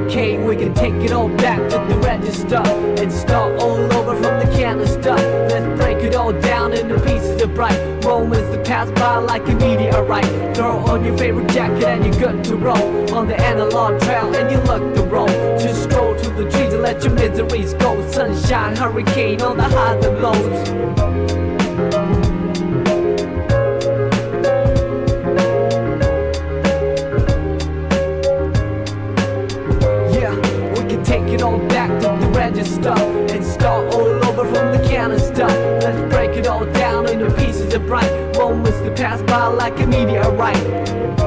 hurricane. We can take it all back to the register and start all over from the canister. Let's break it all down into pieces of bright moments that pass by like a meteorite. Throw on your favorite jacket and you're good to roll on the analog trail and you look the roll. Just stroll to the trees and let your miseries go. Sunshine, hurricane, all the highs and lows. Take it all back to the register and start all over from the canister. Let's break it all down into pieces of bright moments that pass by like a meteorite.